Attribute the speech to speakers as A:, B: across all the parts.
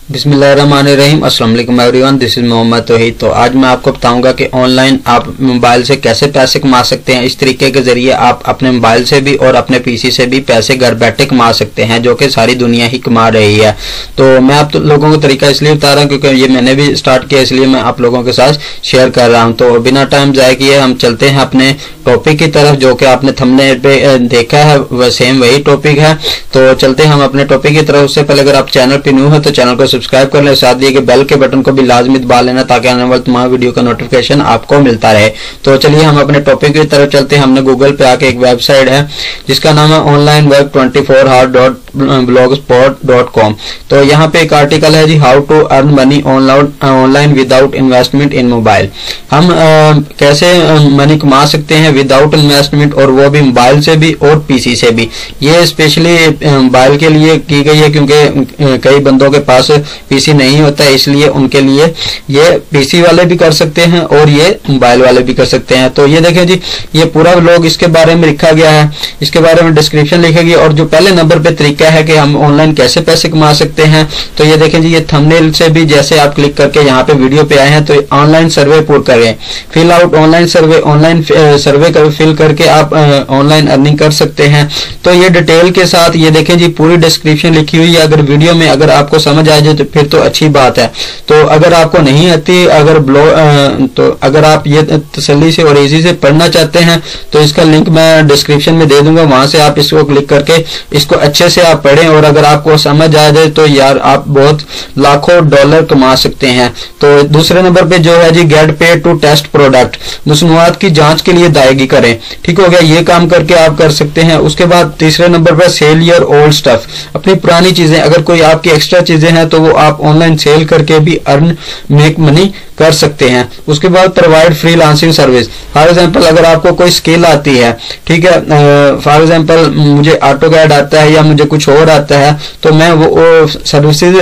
A: बिस्मिल्लाहिर्रहमानिर्रहीम। अस्सलाम वालेकुम एवरीवन, दिस इज मोहम्मद तौहीद। तो आज मैं आपको बताऊंगा कि ऑनलाइन आप मोबाइल से कैसे पैसे कमा सकते हैं। इस तरीके के जरिए आप अपने मोबाइल से भी और अपने पीसी से भी पैसे घर बैठे कमा सकते हैं, जो कि सारी दुनिया ही कमा रही है। तो मैं आप लोगों को तरीका इसलिए बता रहा हूँ क्योंकि ये मैंने भी स्टार्ट किया, इसलिए मैं आप लोगों के साथ शेयर कर रहा हूँ। तो बिना टाइम जाए किए हम चलते हैं अपने टॉपिक की तरफ, जो कि आपने थंबनेल पे देखा है वह सेम वही टॉपिक है। तो चलते हैं हम अपने टॉपिक की तरफ। उससे पहले अगर आप चैनल पे न्यू है तो चैनल को सब्सक्राइब कर लें, साथ दिए कि बेल के बटन को भी लाजमी दबा लेना ताकि आने वाले तमाम वीडियो का नोटिफिकेशन आपको मिलता रहे। तो चलिए हम अपने टॉपिक की तरफ चलते हैं। हमने गूगल पे आके एक वेबसाइट है जिसका नाम है onlineweb24hour.blogspot.com। तो यहाँ पे एक आर्टिकल है जी, how to earn money online without investment in mobile. हम कैसे मनी कमा सकते हैं विदाउट इन्वेस्टमेंट, और वो भी मोबाइल से भी और पीसी से भी। ये स्पेशली मोबाइल के लिए की गई है क्योंकि कई बंदों के पास पीसी नहीं होता है, इसलिए उनके लिए ये पीसी वाले भी कर सकते हैं और ये मोबाइल वाले भी कर सकते हैं। तो ये देखें जी, ये पूरा व्लॉग इसके बारे में लिखा गया है, इसके बारे में डिस्क्रिप्शन लिखा गया। और जो पहले नंबर पे तरीका है कि हम ऑनलाइन कैसे पैसे कमा सकते हैं, तो ये देखें जी, ये थंबनेल से भी जैसे आप क्लिक करके यहाँ पे वीडियो पे आए हैं तो ऑनलाइन सर्वे पूर्ण करें, fill out online survey, online survey fill करके आप ऑनलाइन अर्निंग कर सकते हैं। तो ये डिटेल के साथ ये देखें जी, पूरी डिस्क्रिप्शन लिखी हुई है। अगर वीडियो में अगर आपको समझ आ जाए तो फिर तो अच्छी बात है। तो अगर आपको नहीं आती, अगर तो अगर आप ये तसल्ली से और इजी से पढ़ना चाहते हैं तो इसका लिंक मैं डिस्क्रिप्शन में दे दूंगा, वहां से आप इसको क्लिक करके इसको अच्छे से आप पढ़ें। और अगर आपको समझ आ जाए तो यार आप बहुत लाखों डॉलर कमा सकते हैं। तो दूसरे नंबर पे जो है जी, get paid to test product, मसनूआत की जांच के लिए अदायगी करें। ठीक हो गया, ये काम करके आप कर सकते हैं। उसके बाद तीसरे नंबर पर सेल योर ओल्ड स्टफ, अपनी पुरानी चीजें, अगर कोई आपकी एक्स्ट्रा चीजें हैं तो वो आप ऑनलाइन सेल करके भी अर्न मेक मनी कर सकते हैं। उसके बाद provide freelancing service, for example अगर आपको कोई स्किल आती है, ठीक है, फॉर एग्जांपल मुझे ऑटोकैड आता है या मुझे कुछ और आता है, तो मैं वो सर्विसेज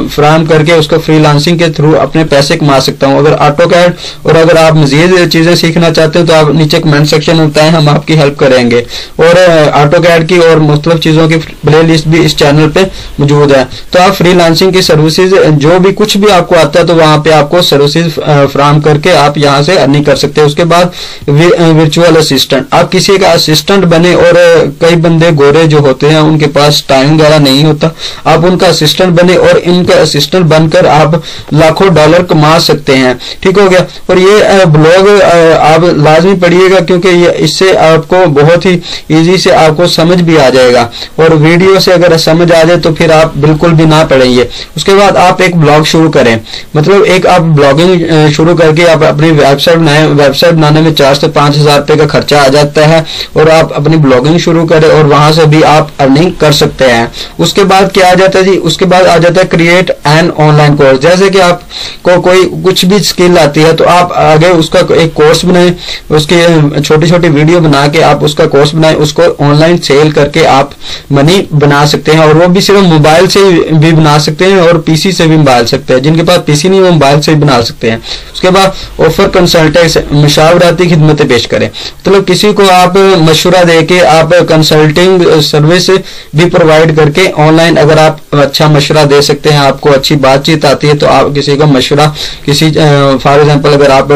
A: फराहम करके उसको फ्रीलांसिंग के थ्रू अपने पैसे कमा सकता हूं। अगर ऑटोकैड और अगर आप मजीद चीजें सीखना चाहते हो तो आप नीचे कमेंट सेक्शन में बताएं, हम आपकी हेल्प करेंगे। और ऑटोकैड की और मुख्तलिफ चीजों की प्ले लिस्ट भी इस चैनल पे मौजूद है। तो आप फ्रीलांसिंग की सर्विसेज जो भी कुछ भी आपको आता है तो वहां पे आपको सर्विसेज फ्राहम करके आप यहां से अर्निंग कर सकते हैं। उसके बाद वर्चुअल असिस्टेंट, आप किसी का असिस्टेंट बने। और कई बंदे गोरे जो होते हैं उनके पास टाइम वगैरह नहीं होता, आप उनका असिस्टेंट बने और इनका असिस्टेंट बनकर आप लाखों डॉलर कमा सकते हैं। ठीक हो गया। और ये ब्लॉग आप लाजमी पढ़िएगा क्योंकि इससे आपको बहुत ही इजी से आपको समझ भी आ जाएगा, और वीडियो से अगर समझ आ जाए तो फिर आप बिल्कुल भी ना पढ़ेंगे। उसके बाद आप एक ब्लॉग शुरू करें, मतलब एक आप ब्लॉगिंग शुरू करके आप अपनी वेबसाइट बनाएं। वेबसाइट बनाने में 4 से 5 हजार रुपए का खर्चा आ जाता है, और आप अपनी ब्लॉगिंग शुरू करें और वहां से भी आप अर्निंग कर सकते हैं। उसके बाद क्या आ जाता है जी, उसके बाद आ जाता है क्रिएट एन ऑनलाइन कोर्स। जैसे कि आपको कोई कुछ भी स्किल आती है तो आप आगे उसका एक कोर्स बनाएं, उसकी छोटी छोटी वीडियो बना के आप उसका कोर्स बनाएं, उसको ऑनलाइन सेल करके आप मनी बना सकते हैं। और वो भी सिर्फ मोबाइल से भी बना सकते हैं और पीसी से भी बना सकते हैं। जिनके पास पीसी नहीं वो मोबाइल से भी बना सकते हैं। उसके बाद ऑफर कंसल्टेंट, मशावराती खिदमतें पेश करें, मतलब किसी को आप मशवरा देके आप कंसल्टिंग सर्विस भी प्रोवाइड करके ऑनलाइन अगर आप अच्छा मशवरा दे सकते हैं, आपको अच्छी बातचीत आती है तो आप किसी को मशवरा, किसी फॉर एग्जांपल अगर आप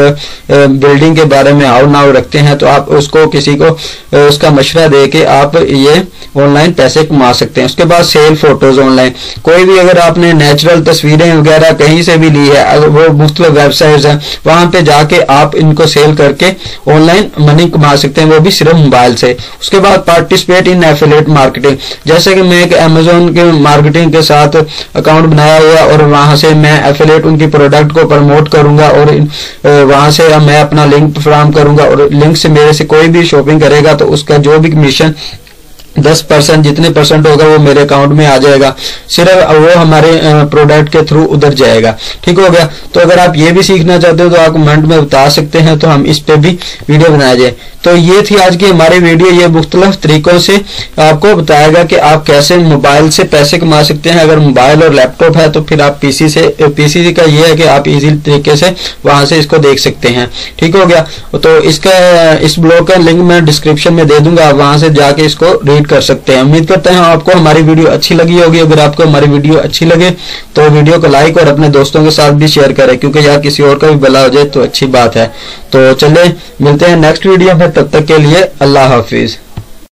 A: बिल्डिंग के बारे में हाउ नाउ रखते हैं तो आप उसको किसी को उसका मशवरा दे के आप ये ऑनलाइन पैसे कमा सकते हैं। उसके बाद सेल फोटोज ऑनलाइन, कोई भी अगर आपने नेचुरल तस्वीरें वगैरह कहीं से भी ली है, अगर वो मुख्तलिफ वेबसाइट्स हैं, वहां पे जाके आप इनको सेल करके ऑनलाइन मनी कमा सकते हैं, वो भी सिर्फ मोबाइल से। उसके बाद पार्टिसिपेट इन एफिलिएट मार्केटिंग, जैसे कि मैं एक अमेजोन के मार्केटिंग के साथ अकाउंट बनाया हुआ और वहां से मैं एफिलिएट उनकी प्रोडक्ट को प्रमोट करूंगा और वहां से मैं अपना लिंक फराहम करूंगा, और लिंक से मेरे से कोई भी शॉपिंग करेगा तो उसका जो भी कमीशन 10% जितने परसेंट होगा वो मेरे अकाउंट में आ जाएगा, सिर्फ वो हमारे प्रोडक्ट के थ्रू उधर जाएगा। ठीक हो गया। तो अगर आप ये भी सीखना चाहते हो तो आप कमेंट में बता सकते हैं, तो हम इस पे भी वीडियो बनाया जाए। तो ये थी आज की हमारी वीडियो। ये मुख्तलिफ तरीकों से आपको बताएगा कि आप कैसे मोबाइल से पैसे कमा सकते हैं। अगर मोबाइल और लैपटॉप है तो फिर आप पीसी का ये है कि आप इजी तरीके से वहां से इसको देख सकते हैं। ठीक हो गया। तो इस ब्लॉग का लिंक मैं डिस्क्रिप्शन में दे दूंगा, आप वहां से जाके इसको रीड कंप्लीट कर सकते हैं। उम्मीद करते हैं आपको हमारी वीडियो अच्छी लगी होगी। अगर आपको हमारी वीडियो अच्छी लगे तो वीडियो को लाइक और अपने दोस्तों के साथ भी शेयर करें, क्योंकि यार किसी और का भी भला हो जाए तो अच्छी बात है। तो चले मिलते हैं नेक्स्ट वीडियो में, तब तक के लिए अल्लाह हाफिज।